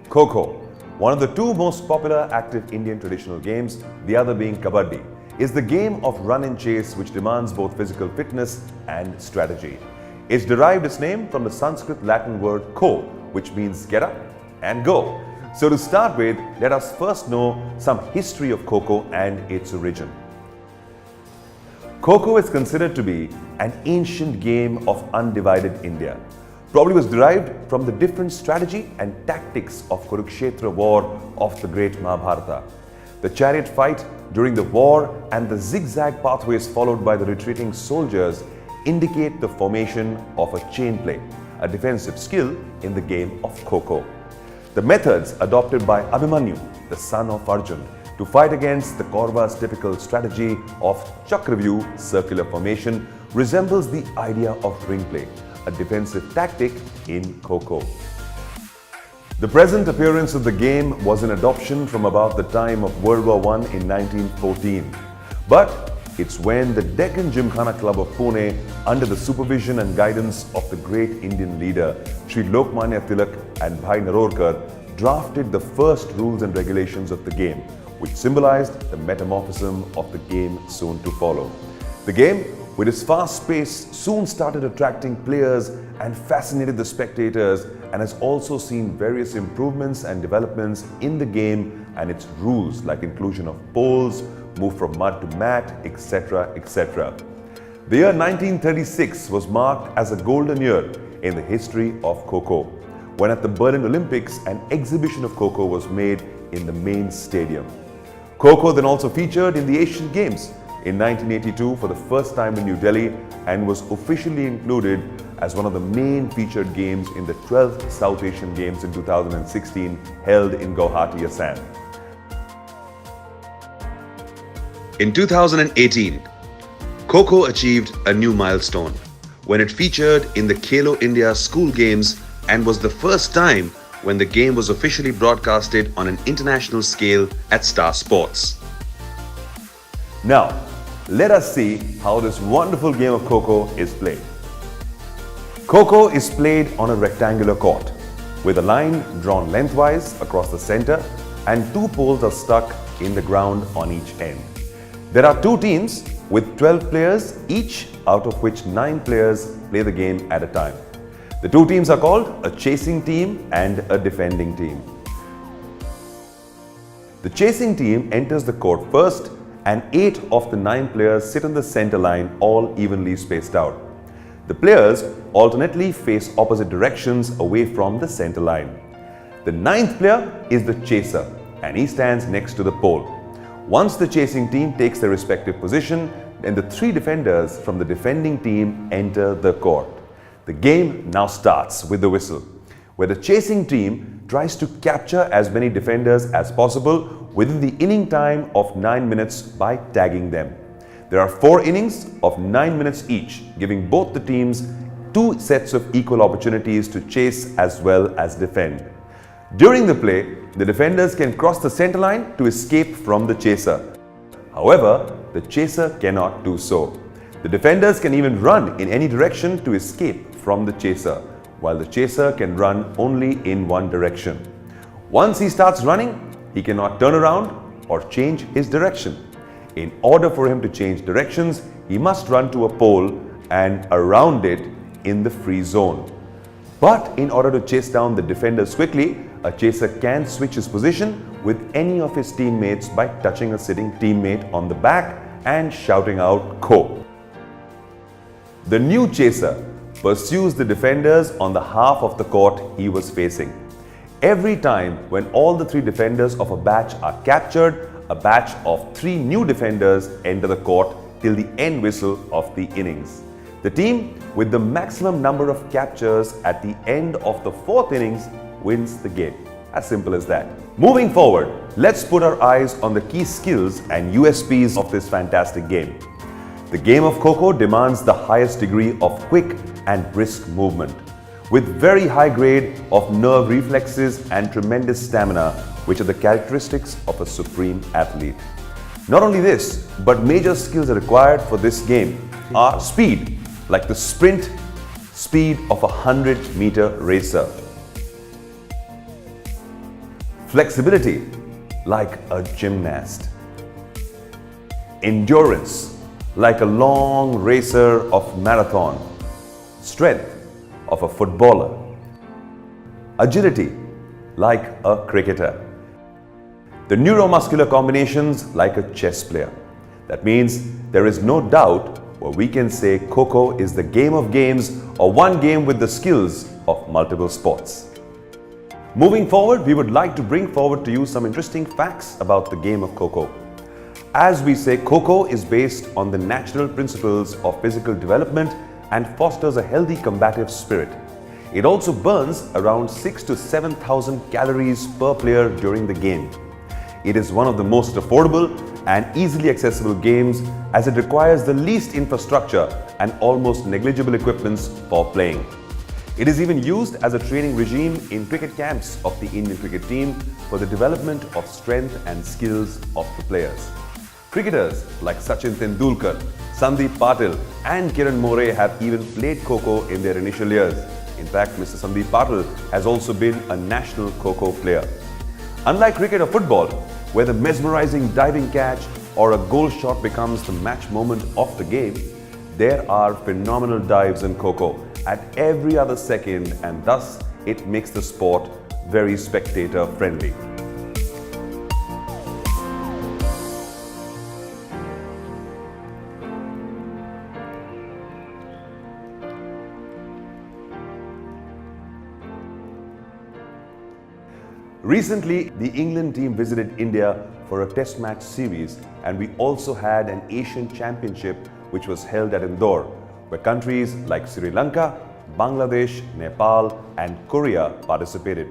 Kho Kho, one of the two most popular active Indian traditional games, the other being Kabaddi, is the game of run and chase which demands both physical fitness and strategy. It's derived its name from the Sanskrit Latin word kho, which means get up and go. So to start with, let us first know some history of Kho Kho and its origin. Kho Kho is considered to be an ancient game of undivided India. Probably was derived from the different strategy and tactics of Kurukshetra war of the great Mahabharata. The chariot fight during the war and the zigzag pathways followed by the retreating soldiers indicate the formation of a chain play, a defensive skill in the game of Kho Kho. The methods adopted by Abhimanyu, the son of Arjun, to fight against the Kaurava's typical strategy of Chakravyuh, circular formation, resembles the idea of ring play, a defensive tactic in Kho Kho. The present appearance of the game was an adoption from about the time of World War I in 1914. But it's when the Deccan Gymkhana Club of Pune, under the supervision and guidance of the great Indian leader Sri Lokmanya Tilak and Bhai Narorkar, drafted the first rules and regulations of the game, which symbolized the metamorphism of the game soon to follow. The game, with its fast pace, soon started attracting players and fascinated the spectators, and has also seen various improvements and developments in the game and its rules, like inclusion of poles, move from mud to mat, etc., etc. The year 1936 was marked as a golden year in the history of Kho Kho, when at the Berlin Olympics an exhibition of Kho Kho was made in the main stadium. Kho Kho then also featured in the Asian Games in 1982 for the first time in New Delhi and was officially included as one of the main featured games in the 12th South Asian Games in 2016 held in Guwahati, Assam. In 2018, Kho Kho achieved a new milestone when it featured in the Khelo India School Games and was the first time when the game was officially broadcasted on an international scale at Star Sports. Now, let us see how this wonderful game of Kho Kho is played. Kho Kho is played on a rectangular court with a line drawn lengthwise across the center and two poles are stuck in the ground on each end. There are two teams with 12 players each, out of which 9 players play the game at a time. The two teams are called a chasing team and a defending team. The chasing team enters the court first and 8 of the 9 players sit on the center line, all evenly spaced out. The players alternately face opposite directions away from the center line. The 9th player is the chaser and he stands next to the pole. Once the chasing team takes their respective position, then the 3 defenders from the defending team enter the court. The game now starts with the whistle, where the chasing team tries to capture as many defenders as possible within the inning time of 9 minutes by tagging them. There are 4 innings of 9 minutes each, giving both the teams 2 sets of equal opportunities to chase as well as defend. During the play, the defenders can cross the center line to escape from the chaser. However, the chaser cannot do so. The defenders can even run in any direction to escape from the chaser, while the chaser can run only in one direction. Once he starts running, he cannot turn around or change his direction. In order for him to change directions, he must run to a pole and around it in the free zone. But in order to chase down the defenders quickly, a chaser can switch his position with any of his teammates by touching a sitting teammate on the back and shouting out "Kho." The new chaser pursues the defenders on the half of the court he was facing. Every time when all the 3 defenders of a batch are captured, a batch of 3 new defenders enter the court till the end whistle of the innings. The team with the maximum number of captures at the end of the 4th innings wins the game. As simple as that. Moving forward, let's put our eyes on the key skills and USPs of this fantastic game. The game of Kho Kho demands the highest degree of quick and brisk movement, with very high grade of nerve reflexes and tremendous stamina, which are the characteristics of a supreme athlete. Not only this, but major skills are required for this game are speed, like the sprint speed of a 100-meter racer. Flexibility, like a gymnast. Endurance, like a long racer of marathon. Strength of a footballer. Agility, like a cricketer. The neuromuscular combinations, like a chess player. That means there is no doubt where we can say Kho Kho is the game of games, or one game with the skills of multiple sports. Moving forward, we would like to bring forward to you some interesting facts about the game of Kho Kho. As we say, Kho Kho is based on the natural principles of physical development and fosters a healthy combative spirit. It also burns around 6,000 to 7,000 calories per player during the game. It is one of the most affordable and easily accessible games, as it requires the least infrastructure and almost negligible equipments for playing. It is even used as a training regime in cricket camps of the Indian cricket team for the development of strength and skills of the players. Cricketers like Sachin Tendulkar, Sandeep Patil and Kiran More have even played Kho Kho in their initial years. In fact, Mr. Sandeep Patil has also been a national Kho Kho player. Unlike cricket or football, where the mesmerizing diving catch or a goal shot becomes the match moment of the game, there are phenomenal dives in Kho Kho at every other second, and thus it makes the sport very spectator friendly. Recently, the England team visited India for a test match series, and we also had an Asian Championship which was held at Indore, where countries like Sri Lanka, Bangladesh, Nepal and Korea participated.